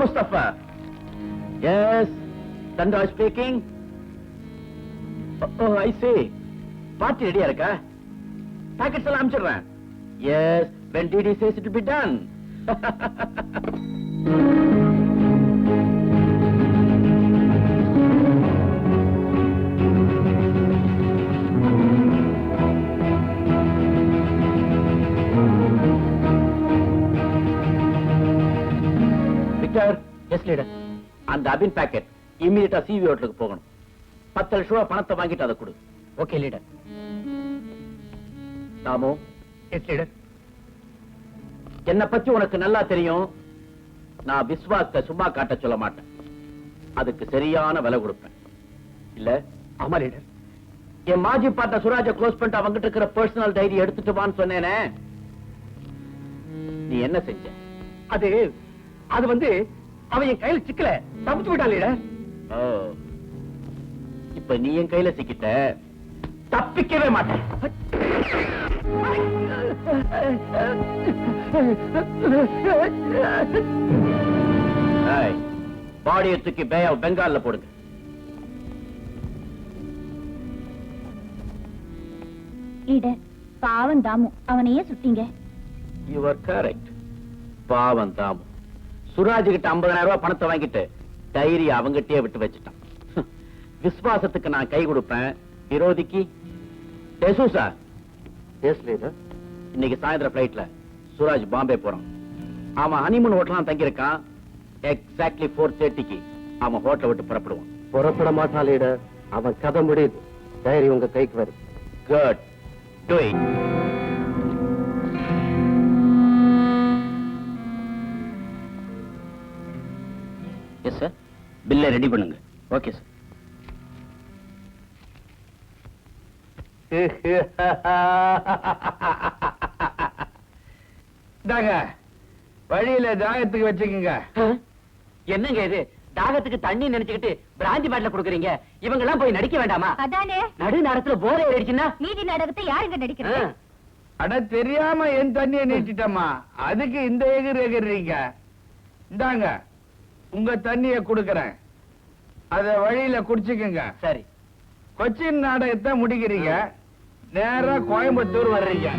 Mustafa. Yes, Tandra speaking. Oh, I see. Party ready இருக்கா? Packets எல்லாம் அனுப்பிச்சிடுறேன். Yes, when DD says it will be done. Victor, yes leader. அந்த அபின் packet இமிடியேட்டா CV ஹோட்டலுக்கு போகணும். 10 லட்சம் ரூபாய் பணத்தை வாங்கிட்டு அதை கொடு. Okay leader. தாமோ, எஸ் லீடர். என்ன பத்தி உனக்கு நல்லா தெரியும். நான் விஸ்வாசத்தை சும்மா காட்ட சொல்ல மாட்டேன். அதுக்கு சரியான விலை கொடுப்பேன். இல்ல? ஆமா லீடர். என் மாஜி பார்ட்னர் சுராஜை க்ளோஸ் பண்ணிட்டு அவங்கிட்ட இருக்கிற பர்சனல் டைரி எடுத்துட்டு வான்னு சொன்னேனே, நீ என்ன செஞ்ச? அது வந்து அவன் என் கையில சிக்கல தப்பிச்சு விட்டான் லீடர். இப்ப நீ என் கையில சிக்கிட்ட, தப்பிக்கவே மாட்டேன். பாடியை தூக்கி பே ஆஃப் பெங்கால்ல போடுங்க. லீடர், பாவம் தாமு, அவனையே சுட்டீங்க. You are correct. பாவம் தாமு சுராஜ் கிட்ட 50,000 ரூபாய் பணத்தை வாங்கிட்டு டைரி அவங்கிட்டே விட்டு வச்சுட்டான். விஸ்வாசத்துக்கு நான் கை கொடுப்பேன், விரோதிக்கு சார். S leader. இன்னைக்கு சாயந்தரம் பிளைட்ல சுராஜ் பாம்பே போறான். அவன் ஹனிமூன் ஹோட்டலாம் தங்கி இருக்கான். எக்ஸாக்ட்லி 4:30க்கு அவன் ஹோட்டலை விட்டு புறப்படுவான். புறப்பட மாட்டான் லீடர். அவன் கதை முடியுது. டைரி உங்க கைக்கு வரும். Good, to it. Yes sir. பில்லை ரெடி பண்ணுங்க. Okay sir. வழியில தாகத்துக்கு வச்சுக்கோங்க. என்னங்க இது? தாகத்துக்கு தண்ணி நினைச்சுக்கிட்டு பிராந்தி பாட்டில குடுக்குறீங்க. இவங்க எல்லாம் போய் நடிக்க வேண்டாமா? அதானே நடு நேரத்துல போதை ஏறிடுச்சுன்னா மீதி நாடகத்தை யாருங்க நடிக்கிறது? அட தெரியாம என் தண்ணியை நீட்டிட்டமா, அதுக்கு இந்த எகிறீங்க. இந்தாங்க உங்க தண்ணிய குடுக்கறேன், அத வழியில குடிச்சுக்குங்க. சரி. கொச்சின் நாடகத்தை முடிக்கிறீங்க, நேரா கோயம்புத்தூர் வர்றீங்க.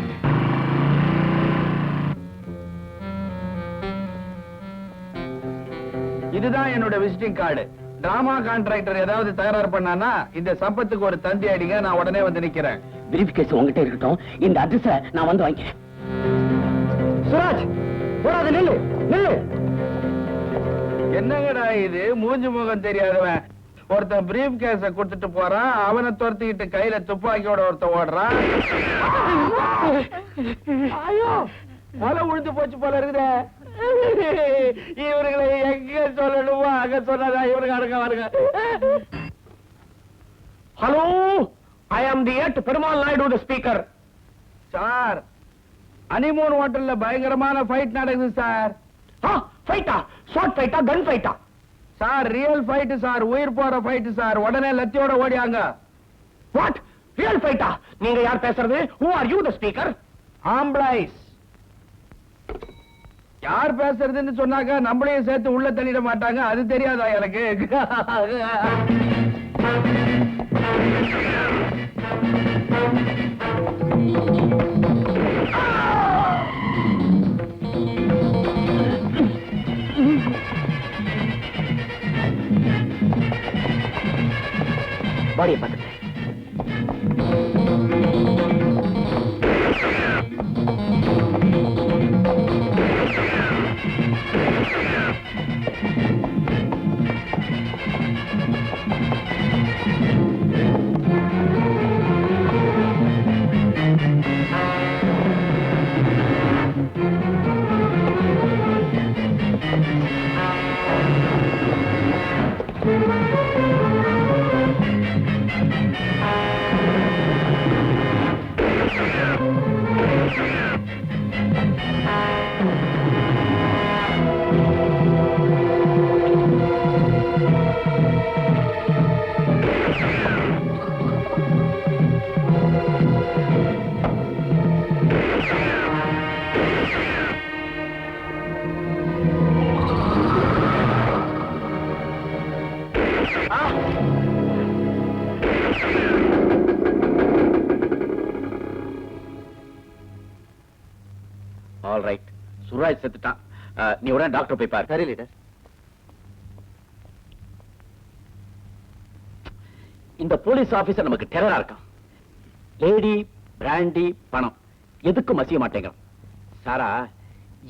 இதுதான் என்னோட விசிட்டிங் கார்டு. டிராமா கான்ட்ராக்டர் ஏதாவது தகராறு பண்ணானா இந்த சம்பத்துக்கு ஒரு தந்தி அடிங்க, நான் உடனே வந்து நிக்கிறேன். பிரீஃப் கேஸ் உங்ககிட்ட இருக்கட்டும், இந்த அட்ரஸ நான் வந்து வாங்கிக்கிறேன். சுராஜ் போடாத, நில்லு நில்லு. என்னங்கடா இது, மூஞ்சி முகம் தெரியாதவன் ஒருத்தன் பிரீஃப் கேஸ கொடுத்துட்டு போறான், அவனை துரத்திக்கிட்டு கையில துப்பாக்கியோட ஒருத்தன் ஓடுறான். ஐயோ, மலை உழுந்து போச்சு போல இருக்குதே. இவர்களை எங்க சொல்லணுமோ அங்க சொன்னதா இவருக்கு அடங்க வருங்க. Hello, I am the head Perumal Naidu the speaker. Sir, honeymoon ஹோட்டல்ல பயங்கரமான ஃபைட் நடக்குது சார். ஃபைட்டா? ஷார்ட் ஃபைட்டா, கன் ஃபைட்டா? சார் ரியல் ஃபைட் சார், உயிர் போற ஃபைட் சார். உடனே லத்தியோட ஓடியாங்க. வாட்? ரியல் ஃபைட்டா? நீங்க யார் பேசுறது? Who are you the speaker? ஆம்பளைஸ். யார் பேசுறதுன்னு சொன்னாக்க நம்மளையும் சேர்த்து உள்ள தள்ளிட மாட்டாங்க, அது தெரியாதா எனக்கு? பாடியை பார்த்துட்டேன். சிவராஜ் செத்துட்டான். நீ உடனே டாக்டர் போய் பாரு. சரி லீடர். இந்த போலீஸ் ஆபீசர் நமக்கு டெரரா இருக்கான். லேடி, பிராண்டி, பணம் எதுக்கும் மசிய மாட்டேங்கிறான். சாரா,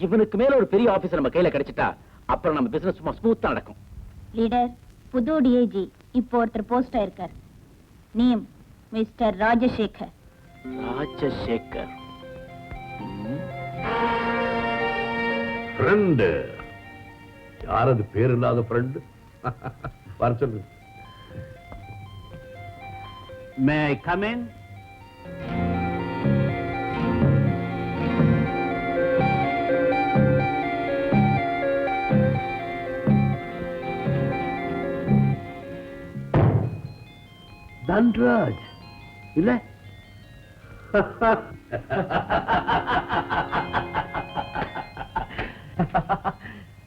இவனுக்கு மேல ஒரு பெரிய ஆபீசர் நம்ம கையில கிடைச்சிட்டா அப்புறம் நம்ம பிசினஸ் சும்மா ஸ்மூத்தா நடக்கும். லீடர், புது டிஐஜி இப்போ ஒருத்தர் போஸ்ட் ஆயிருக்கார். Name mister Rajasekar. Rajasekar friend. யாரது பேர் இல்லாத ஃப்ரெண்டு? வர சொல்லு. மே ஐ கம் இன்? தன்ராஜ் இல்ல?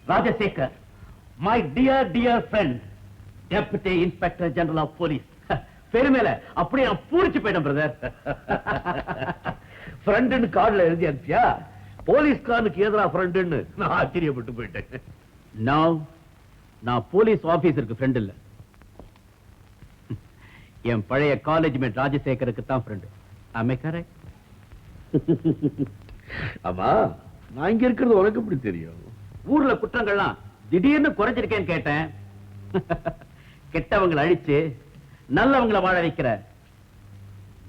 Rajasekar, my dear friend, deputy inspector general of police. பெருமையில அப்படியே நான் பூரிச்சு போயிட்டேன் பிரதர். ஃப்ரெண்டுன்னு கார்டுல எழுதி அனுப்பியா? போலீஸ்காரனுக்கு எதிரா ஃப்ரெண்டுன்னு நான் ஆச்சரியப்பட்டு போயிட்டேன். நான் போலீஸ் ஆபீசருக்கு ஃப்ரெண்ட் இல்ல. என் பழைய காலேஜ் மேட் ராஜசேகருக்கு தான் ஃப்ரெண்ட். ஆமே கரெக்ட்? ஆமா, நான் இங்க இருக்கிறது உனக்கு எப்படி தெரியும்? ஊர்ல குற்றங்கள்லாம் திடீர்னு குறைஞ்சிருக்கேன்னு கேட்டேன். கெட்டவங்களை அழிச்சு நல்லவங்களை வாழ வைக்கிற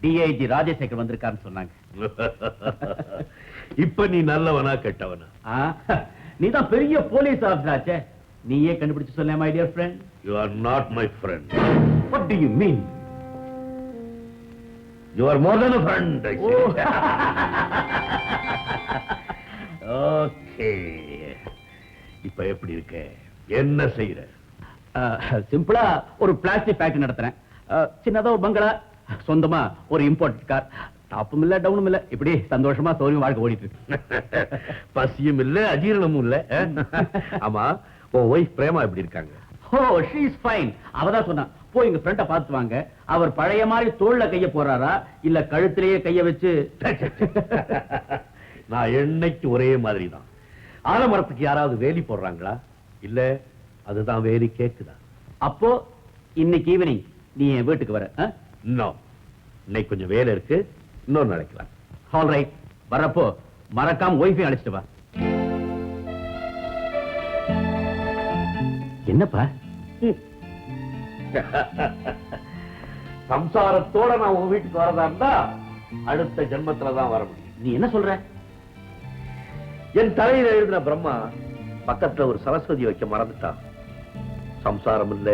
டிஐஜி ராஜசேகர் வந்திருக்காருன்னு சொன்னாங்க. இப்ப நீ நல்லவனா கெட்டவனா? நீதான் பெரிய போலீஸ் ஆபீசர் ஆச்சே, நீயே கண்டுபிடிச்சு சொல்ல my dear friend. You are not my friend. What to you mean? You are more then a friend. Okay, இப்ப எப்படி இருக்க? என்ன செய்யற? சிம்பிளா ஒரு பிளாஸ்டிக் ஃபேக்டரி நடத்துறேன். சின்னதா ஒரு பங்களா, சொந்தமா ஒரு இம்போர்ட் கார். டாப்பும் இல்ல டவுனும் இல்ல, இப்படி சந்தோஷமா சௌரியம் வாழ்க்கை ஓடிட்டு இருக்கு. பசியும் இல்ல, அஜீரணமும் இல்ல. ஆமா, உன் ஒய்ஃப் பிரேமா எப்படி இருக்காங்க? ஓ, ஷீ இஸ் ஃபைன். அவதான் சொன்னா, போய் எங்க ஃப்ரெண்ட பார்த்து வாங்க. அவர் பழைய மாதிரி தோள்ல கைய போறாரா இல்ல கழுத்திலேயே கைய வச்சு? நான் என்னைக்கு ஒரே மாதிரி தான். ஆலமரத்துக்கு யாராவது வேலி போடுறாங்களா? இல்ல அதுதான் வேலி கேக்குதா? அப்போ இன்னைக்கு ஈவினிங் நீ என் வீட்டுக்கு வர? இன்னும் இன்னைக்கு கொஞ்சம் வேலை இருக்கு, இன்னொரு நாளைக்கலாம். ஆல் ரைட், வரப்போ மறக்காம ஒய்ஃபையும் அழைச்சிட்டு வா. என்னப்பா? சம்சாரத்தோட நான் உன் வீட்டுக்கு வரதா இருந்தா அடுத்த ஜென்மத்துலதான் வர முடியும். நீ என்ன சொல்ற? என் தலையில எழுதின பிரம்மா பக்கத்துல ஒரு சரஸ்வதி வைக்க மறந்துட்டான். சம்சாரம் இல்ல,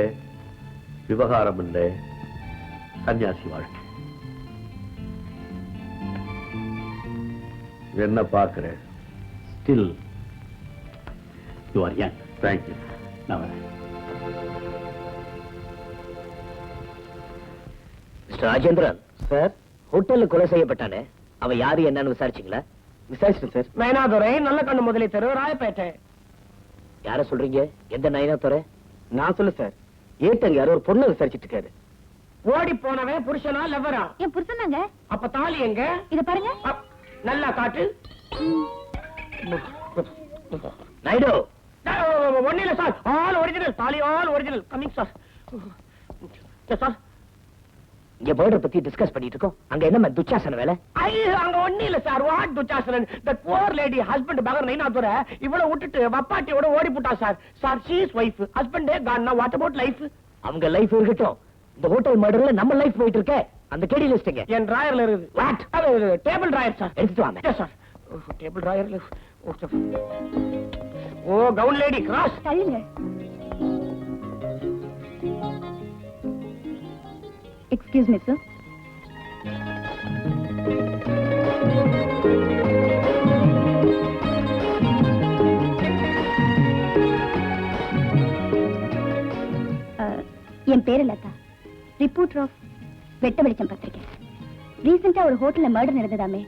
விவகாரம் இல்ல, சன்னியாசி வாழ்க்கை. என்ன பாக்குற? Still you are young. Thank you. நான் வரேன். மிஸ்டர் ராஜேந்திரன் சார், ஹோட்டல்ல கொலை செய்யப்பட்டானே, அவன் யாரு என்னன்னு விசாரிச்சீங்களா? விசாரிச்சிட்டேன் சார். நயனாதுரை, நல்ல கண்ணு முதலி தெரு, ராயப்பேட்டை. யார சொல்றீங்க? எந்த நயனாதுரை? நான் சொல்லு சார். ஏட்டங்க யாரோ ஒரு பொண்ணு விசாரிச்சிட்டு இருக்காரு. ஓடி போனவன் புருஷனா லவ்வரா? என் புருஷனாங்க. அப்ப தாலி எங்க? இத பாருங்க. நல்லா காட்டு. நாயுடு, ஒண்ணு இல்ல சார், ஆல் ஒரிஜினல், தாலி all original. Coming sir. Sir, இங்க மர்டர் பத்தி டிஸ்கஸ் பண்ணிட்டு இருக்கோம். அங்க என்ன துச்சாசன வேலை? அங்க ஒண்ணு இல்ல சார். What Dushasanan? That poor lady husband பகர் நைனாதுரை இவ்வளவு விட்டுட்டு வப்பாட்டியோட ஓடி போட்டா சார். சார், ஷீ இஸ் வைஃப், ஹஸ்பண்டே gone. Now what about life? அவங்க லைஃப் இருக்கட்டும், இந்த ஹோட்டல் மர்டர்ல நம்ம லைஃப் போயிட்டு இருக்க. அந்த கேடி லிஸ்ட்ங்க என் டிராயர்ல இருக்குது. வாட்? அது டேபிள் டிராயர் சார். எடுத்துட்டு வாங்க. Yes sir. டேபிள் டிராயர்ல. Oh, gown lady cross. தள்ளுங்க. Excuse me sir. என் பேரு லதா, ரிப்போர்ட்டர் ஆஃப் வெட்ட வெளிச்சம் பத்திரிக்கை. ரீசெண்டா ஒரு ஹோட்டல்ல மர்டர் நடந்ததாமே,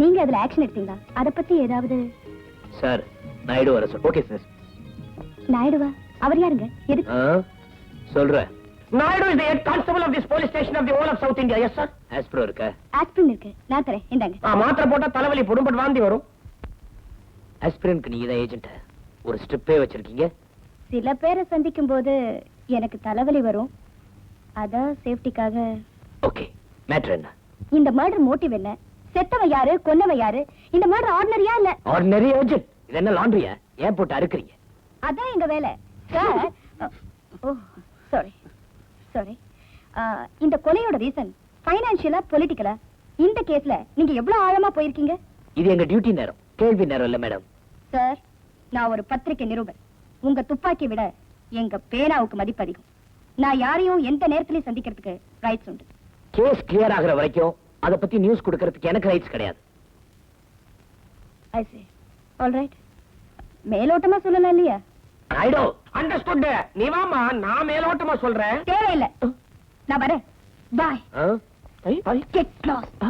நீங்க அதுல ஆக்ஷன் எடுத்தீங்களா? அத பத்தி ஏதாவது? சார், நாயுடு வர சார். Okay sir. நாயுடுவா? அவர் யாருங்க? எதுக்கு? சொல்றேன். Naidu is the head constable of this police station of the whole of South India. Yes, sir. ஆஸ்ப்ரோ இருக்கா? ஆஸ்பிரின் இருக்கு, நான் தரேன். இந்தாங்க. மாத்திரை போட்டா தலைவலி போடும், பட் வாந்தி வரும். ஆஸ்பிரனுக்கு நீங்க தான் ஏஜென்ட். ஒரு ஸ்ட்ரிப்பே வச்சிருக்கீங்க. சில பேரை சந்திக்கும் போது எனக்கு தலைவலி வரும். அதான் சேஃப்டிக்காக. ஓகே, மேட்டர் என்ன? இந்த மர்டர் மோட்டிவ் என்ன? செத்தவன் யாரு, கொன்னவன் யாரு? இந்த மர்டர் ஆர்டினரியா இல்ல ஆர்டினரி ஏஜென்ட். இது என்ன லாண்டரியா? ஏன் போட்டு அறுக்குறீங்க? அதான் எங்க வேலை சார். ஓ சாரி சாரி. இந்த கொலையோட ரீசன் ஃபைனான்சியலா, பொலிட்டிக்கலா? இந்த கேஸ்ல நீங்க எவ்வளவு ஆழமா போயிருக்கீங்க? இது எங்க டியூட்டி நேரம், கேள்வி நேரம் இல்ல மேடம். சார், நான் ஒரு பத்திரிகை நிருபர். உங்க துப்பாக்கி விட எங்க பேனாவுக்கு மதிப்பு அதிகம். நான் யாரையும் எந்த நேரத்திலையும் சந்திக்கிறதுக்கு ரைட்ஸ் உண்டு. கேஸ் கிளியர் ஆகுற வரைக்கும் அத பத்தி நியூஸ் கொடுக்கறதுக்கு எனக்கு ரைட்ஸ் கிடையாது. I say. All right. மேலோட்டமா சொல்லலாம் இல்லையா? I do understood. நீ வாமா, நான் மேலோட்டமா சொல்றேன். தேவையில்லை. நான் வரேன். பாய். ஆ? Get last.